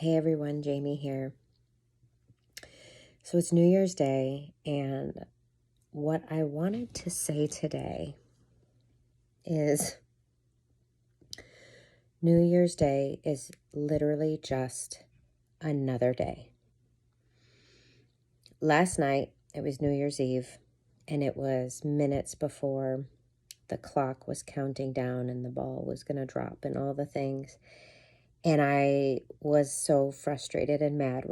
Hey everyone, Jamie here. So it's New Year's Day, and what I wanted to say today is New Year's Day is literally just another day. Last night, it was New Year's Eve, and it was minutes before the clock was counting down and the ball was going to drop and all the things. And I was so frustrated and mad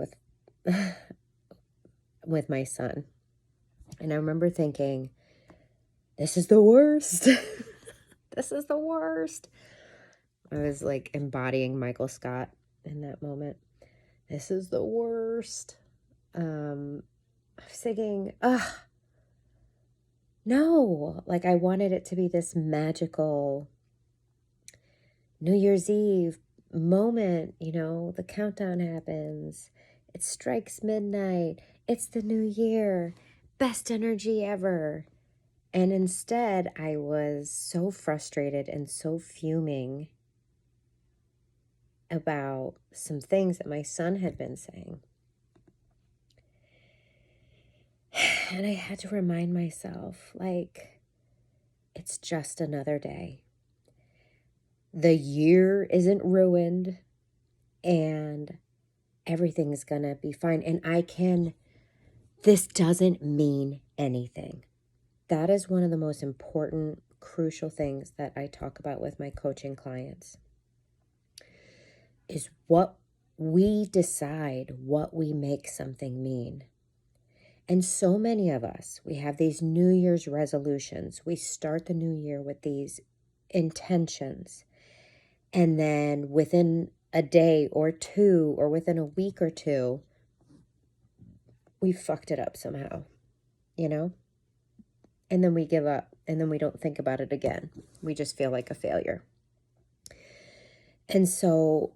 with my son. And I remember thinking, this is the worst. This is the worst. I was like embodying Michael Scott in that moment. This is the worst. I was thinking, no. Like I wanted it to be this magical New Year's Eve moment. The countdown happens. It strikes midnight. It's the new year. Best energy ever. And instead, I was so frustrated and so fuming about some things that my son had been saying. And I had to remind myself, like, it's just another day. The year isn't ruined and everything's gonna be fine. And this doesn't mean anything. That is one of the most important, crucial things that I talk about with my coaching clients. Is what we decide what we make something mean. And so many of us, we have these New Year's resolutions. We start the new year with these intentions. And then within a day or two, or within a week or two, we fucked it up somehow, And then we give up, and then we don't think about it again. We just feel like a failure. And so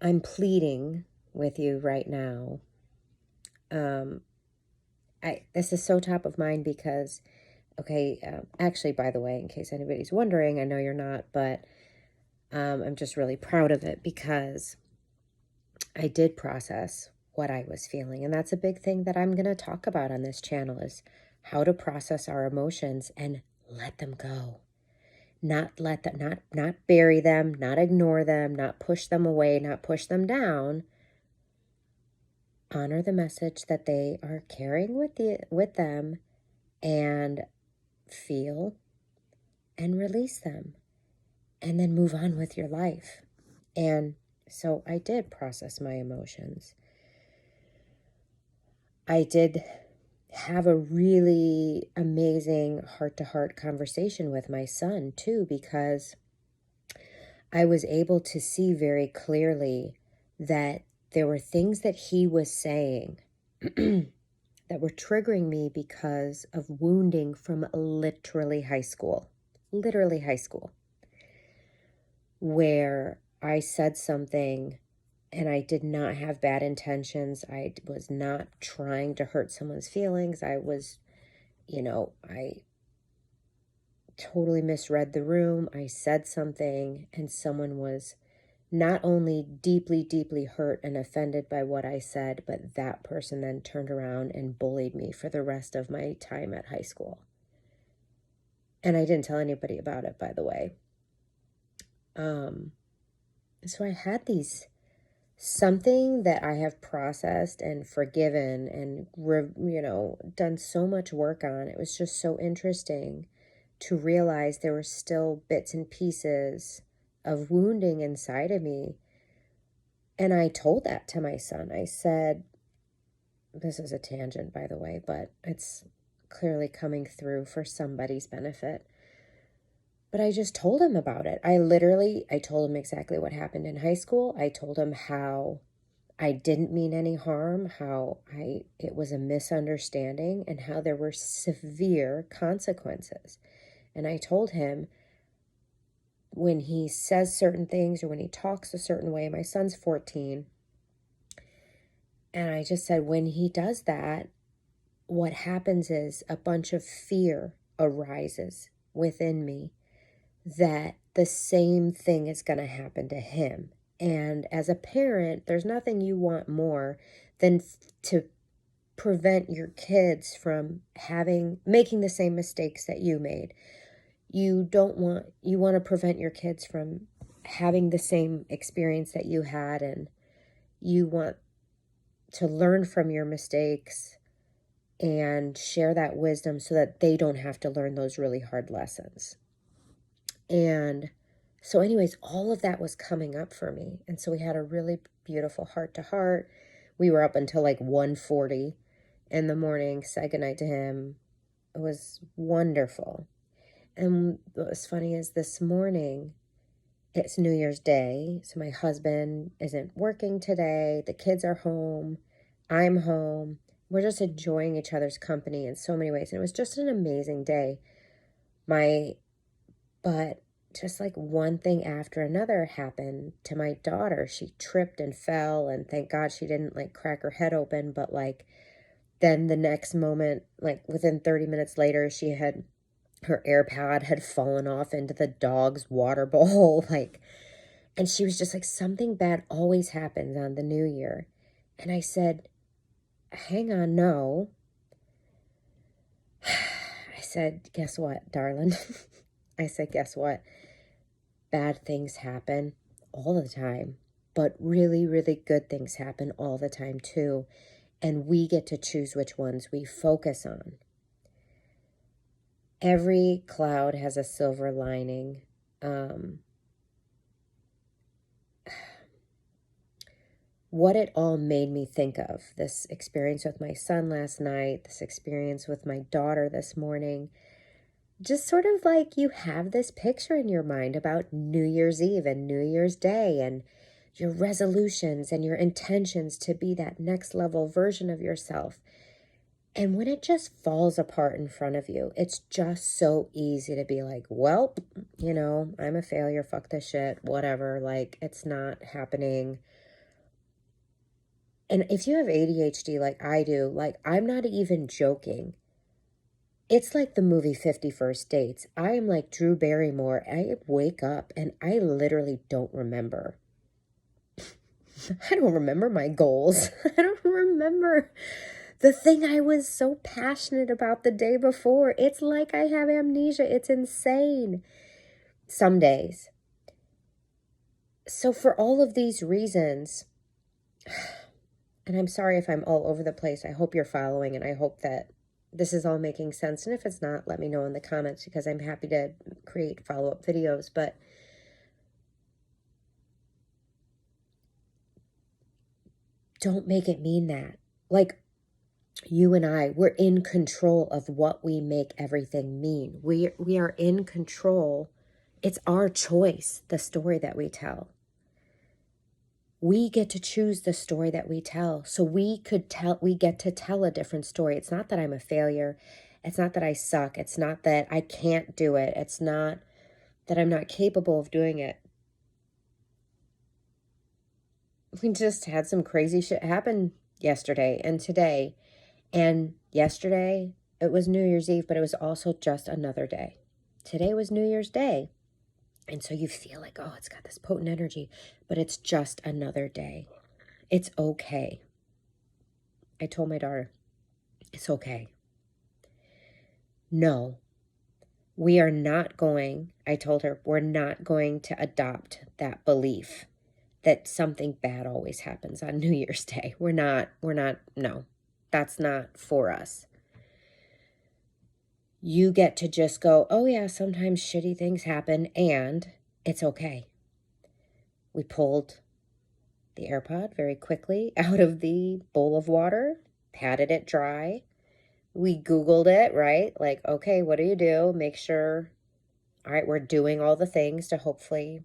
I'm pleading with you right now. This is so top of mind because, actually, by the way, in case anybody's wondering, I know you're not, but I'm just really proud of it because I did process what I was feeling. And that's a big thing that I'm going to talk about on this channel is how to process our emotions and let them go. Not let them, not bury them, not ignore them, not push them away, not push them down. Honor the message that they are carrying with them and feel and release them and then move on with your life. And so I did process my emotions. I did have a really amazing heart-to-heart conversation with my son too, because I was able to see very clearly that there were things that he was saying that were triggering me because of wounding from literally high school, where I said something and I did not have bad intentions. I was not trying to hurt someone's feelings. I was, I totally misread the room. I said something and someone was not only deeply, deeply hurt and offended by what I said, but that person then turned around and bullied me for the rest of my time at high school. And I didn't tell anybody about it, by the way. So I had something that I have processed and forgiven and, done so much work on. It was just so interesting to realize there were still bits and pieces of wounding inside of me. And I told that to my son. I said, this is a tangent, by the way, but it's clearly coming through for somebody's benefit. But I just told him about it. I told him exactly what happened in high school. I told him how I didn't mean any harm, how it was a misunderstanding, and how there were severe consequences. And I told him when he says certain things or when he talks a certain way, my son's 14, and I just said, when he does that, what happens is a bunch of fear arises within me that the same thing is going to happen to him. And as a parent, there's nothing you want more than to prevent your kids from making the same mistakes that you made. You want to prevent your kids from having the same experience that you had, and you want to learn from your mistakes and share that wisdom so that they don't have to learn those really hard lessons. And so anyways, all of that was coming up for me. And so we had a really beautiful heart to heart. We were up until like 1:40 in the morning, said goodnight to him. It was wonderful. And what was funny is this morning, it's New Year's Day. So my husband isn't working today. The kids are home. I'm home. We're just enjoying each other's company in so many ways. And it was just an amazing day. But just like one thing after another happened to my daughter. She tripped and fell, and thank God she didn't like crack her head open. But like then the next moment, like within 30 minutes later, her AirPod had fallen off into the dog's water bowl. And she was just like, something bad always happens on the new year. And I said, hang on, no. I said, guess what, darling? I said, guess what? Bad things happen all the time, but really, really good things happen all the time too. And we get to choose which ones we focus on. Every cloud has a silver lining. What it all made me think of, this experience with my son last night, this experience with my daughter this morning, just sort of like you have this picture in your mind about New Year's Eve and New Year's Day and your resolutions and your intentions to be that next level version of yourself. And when it just falls apart in front of you, it's just so easy to be like, well, I'm a failure, fuck this shit, whatever, like it's not happening. And if you have ADHD like I do, like I'm not even joking. It's like the movie 50 First Dates. I am like Drew Barrymore. I wake up and I literally don't remember. I don't remember my goals. I don't remember the thing I was so passionate about the day before. It's like I have amnesia. It's insane some days. So for all of these reasons, and I'm sorry if I'm all over the place. I hope you're following, and I hope that this is all making sense. And if it's not, let me know in the comments, because I'm happy to create follow-up videos. But don't make it mean that. Like, you and I, we're in control of what we make everything mean. We are in control. It's our choice, the story that we tell. We get to choose the story that we tell. So we get to tell a different story. It's not that I'm a failure. It's not that I suck. It's not that I can't do it. It's not that I'm not capable of doing it. We just had some crazy shit happen yesterday and today. And yesterday, it was New Year's Eve, but it was also just another day. Today was New Year's Day. And so you feel like, oh, it's got this potent energy, but it's just another day. It's okay. I told my daughter, it's okay. No, we are not going, I told her, we're not going to adopt that belief that something bad always happens on New Year's Day. No, that's not for us. You get to just go, oh yeah, sometimes shitty things happen and it's okay. We pulled the AirPod very quickly out of the bowl of water, patted it dry. We Googled it, right? Like, okay, what do you do? Make sure, all right, we're doing all the things to hopefully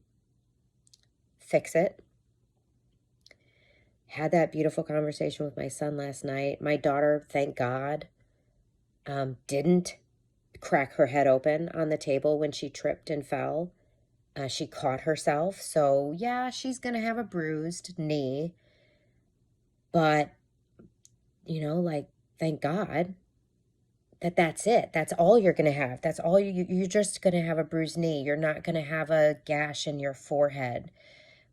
fix it. Had that beautiful conversation with my son last night. My daughter, thank God, didn't crack her head open on the table when she tripped and fell. She caught herself. So yeah, she's going to have a bruised knee. But, like, thank God that's it. That's all you're going to have. That's all you're just going to have a bruised knee. You're not going to have a gash in your forehead.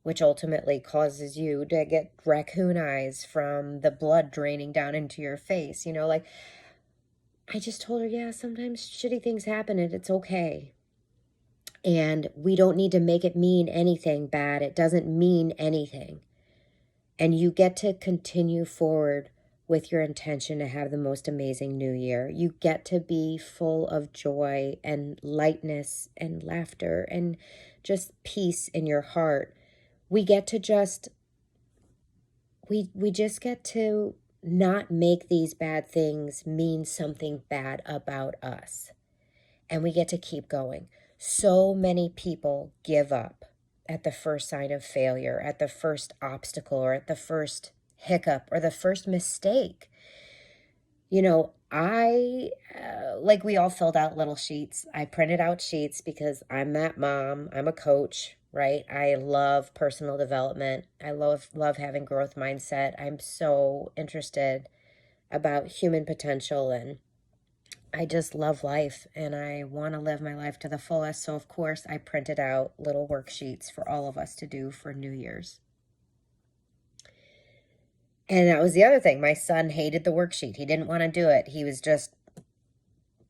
which ultimately causes you to get raccoon eyes from the blood draining down into your face. Like, I just told her, yeah, sometimes shitty things happen and it's okay. And we don't need to make it mean anything bad. It doesn't mean anything. And you get to continue forward with your intention to have the most amazing new year. You get to be full of joy and lightness and laughter and just peace in your heart. We get to just, we just get to not make these bad things mean something bad about us. And we get to keep going. So many people give up at the first sign of failure, at the first obstacle, or at the first hiccup, or the first mistake. Like we all filled out little sheets. I printed out sheets because I'm that mom. I'm a coach, right? I love personal development. I love having growth mindset. I'm so interested about human potential, and I just love life and I want to live my life to the fullest. So, of course, I printed out little worksheets for all of us to do for New Year's. And that was the other thing. My son hated the worksheet. He didn't want to do it. He was just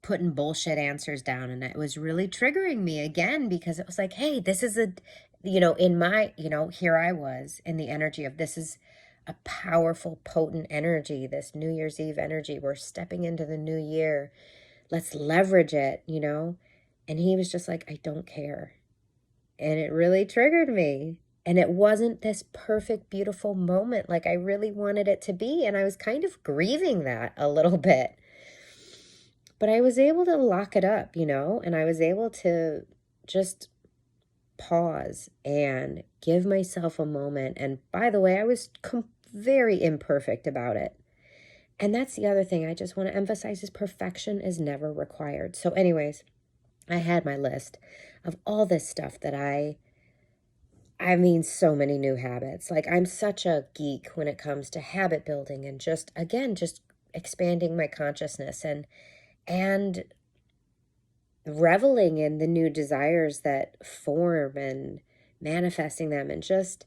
putting bullshit answers down. And it was really triggering me again because it was like, hey, this is in my, here I was in the energy of this is a powerful, potent energy, this New Year's Eve energy. We're stepping into the new year. Let's leverage it, And he was just like, I don't care. And it really triggered me. And it wasn't this perfect, beautiful moment like I really wanted it to be. And I was kind of grieving that a little bit. But I was able to lock it up, and I was able to just pause and give myself a moment. And by the way, I was very imperfect about it. And that's the other thing I just want to emphasize is perfection is never required. So anyways, I had my list of all this stuff that so many new habits. Like I'm such a geek when it comes to habit building and just expanding my consciousness and reveling in the new desires that form and manifesting them and just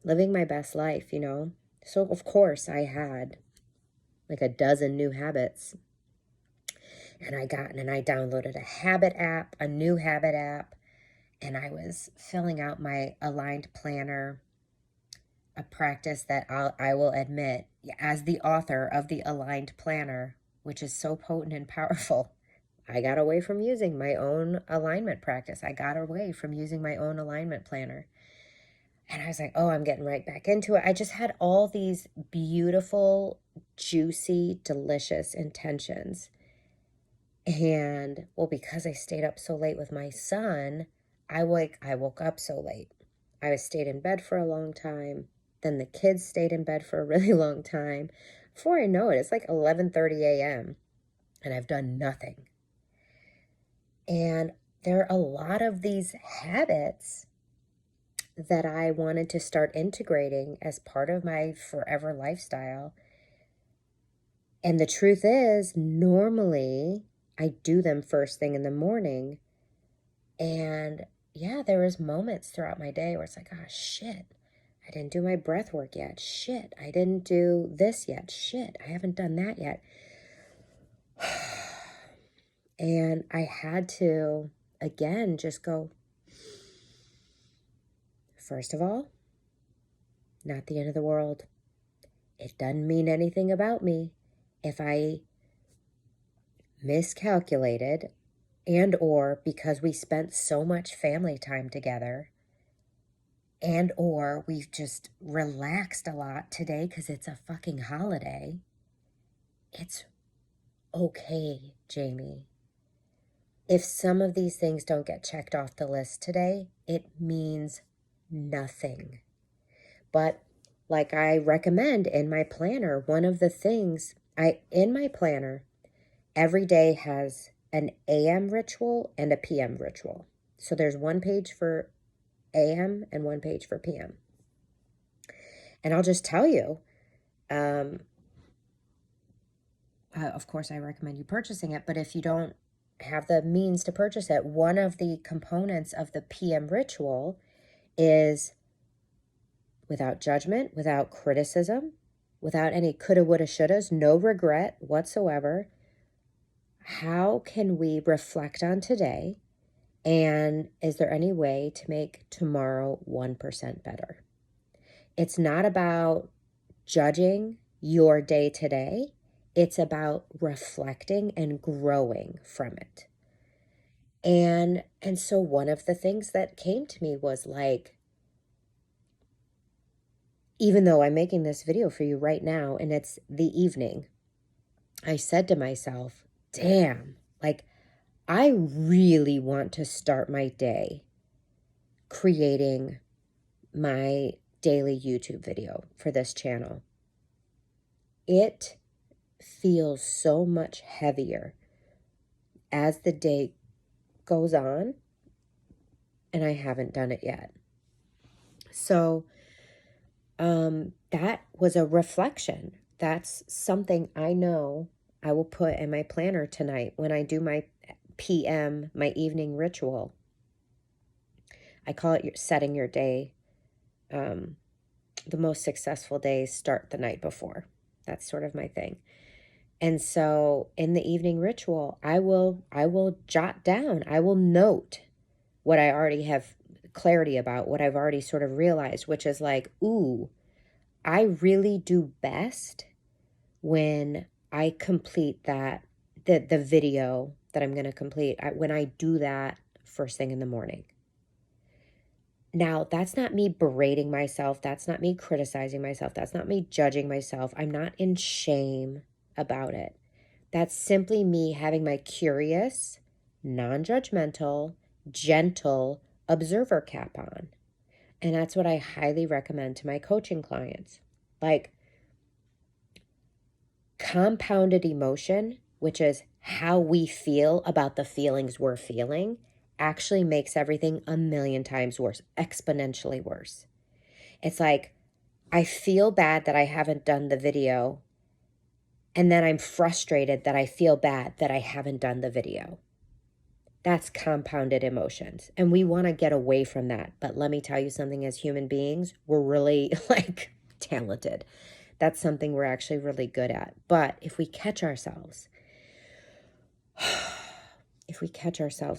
living my best life, So of course I had like a dozen new habits. And I downloaded a habit app, a new habit app, and I was filling out my aligned planner, a practice that I will admit, as the author of the aligned planner, which is so potent and powerful, I got away from using my own alignment practice. I got away from using my own alignment planner. And I was like, oh, I'm getting right back into it. I just had all these beautiful, juicy, delicious intentions. And well, because I stayed up so late with my son, I woke up so late. I stayed in bed for a long time. Then the kids stayed in bed for a really long time. Before I know it, it's like 11:30 a.m. and I've done nothing. And there are a lot of these habits that I wanted to start integrating as part of my forever lifestyle. And the truth is, normally I do them first thing in the morning. And yeah, there was moments throughout my day where it's like, oh, shit, I didn't do my breath work yet. Shit, I didn't do this yet. Shit, I haven't done that yet. And I had to, again, just go, first of all, not the end of the world. It doesn't mean anything about me if I miscalculated and or because we spent so much family time together and or we've just relaxed a lot today because it's a fucking holiday. It's okay, Jamie. If some of these things don't get checked off the list today, it means nothing. But like I recommend in my planner, one of the things in my planner, every day has an AM ritual and a PM ritual. So there's one page for AM and one page for PM. And I'll just tell you, of course, I recommend you purchasing it. But if you don't have the means to purchase it, one of the components of the PM ritual is without judgment, without criticism, without any coulda, woulda, shouldas, no regret whatsoever. How can we reflect on today? And is there any way to make tomorrow 1% better? It's not about judging your day today. It's about reflecting and growing from it. And so one of the things that came to me was like, even though I'm making this video for you right now and it's the evening, I said to myself, damn, like I really want to start my day creating my daily YouTube video for this channel. It feels so much heavier as the day goes on, and I haven't done it yet. So that was a reflection. That's something I know I will put in my planner tonight when I do my PM, my evening ritual. I call it setting your day. The most successful days start the night before. That's sort of my thing. And so in the evening ritual, I will jot down, I will note what I already have clarity about, what I've already sort of realized, which is like, ooh, I really do best when I complete that, the video that I'm going to complete, when I do that first thing in the morning. Now, that's not me berating myself. That's not me criticizing myself. That's not me judging myself. I'm not in shame about it. That's simply me having my curious, non-judgmental, gentle observer cap on. And that's what I highly recommend to my coaching clients. Like, compounded emotion, which is how we feel about the feelings we're feeling, actually makes everything a million times worse, exponentially worse. It's like, I feel bad that I haven't done the video, and then I'm frustrated that I feel bad that I haven't done the video. That's compounded emotions. And we want to get away from that. But let me tell you something, as human beings, we're really like talented. That's something we're actually really good at. But if we catch ourselves,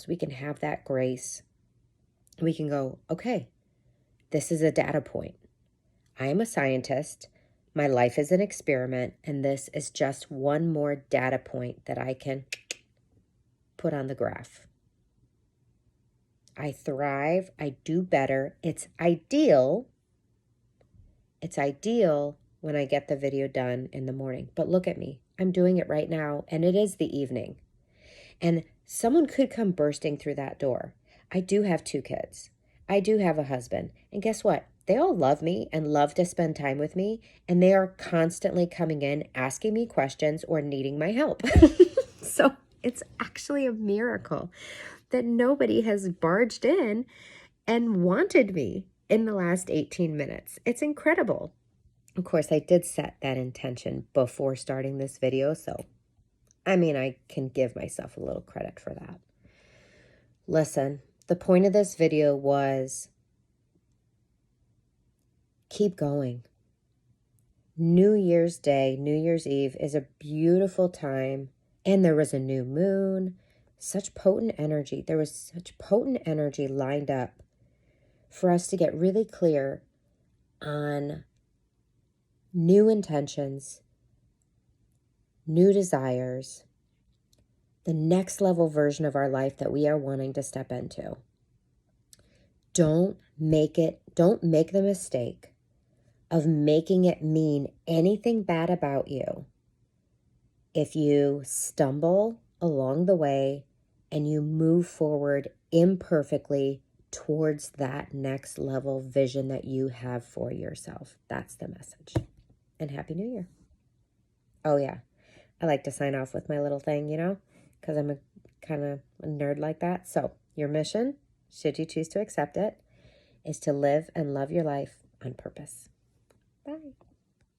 we can have that grace. We can go, okay, this is a data point. I am a scientist. My life is an experiment. And this is just one more data point that I can put on the graph. I thrive. I do better. It's ideal. It's ideal when I get the video done in the morning. But look at me. I'm doing it right now, and it is the evening. And someone could come bursting through that door. I do have 2 kids. I do have a husband. And guess what? They all love me and love to spend time with me. And they are constantly coming in, asking me questions or needing my help. So it's actually a miracle that nobody has barged in and wanted me in the last 18 minutes. It's incredible. Of course, I did set that intention before starting this video, so I mean, I can give myself a little credit for that. Listen, the point of this video was keep going. New Year's Day, New Year's Eve is a beautiful time, and there was a new moon, such potent energy. There was such potent energy lined up for us to get really clear on new intentions, new desires, the next level version of our life that we are wanting to step into. Don't make the mistake of making it mean anything bad about you if you stumble along the way and you move forward imperfectly towards that next level vision that you have for yourself. That's the message. And Happy New Year. Oh yeah, I like to sign off with my little thing, because I'm a kind of a nerd like that. So your mission, should you choose to accept it, is to live and love your life on purpose. Bye.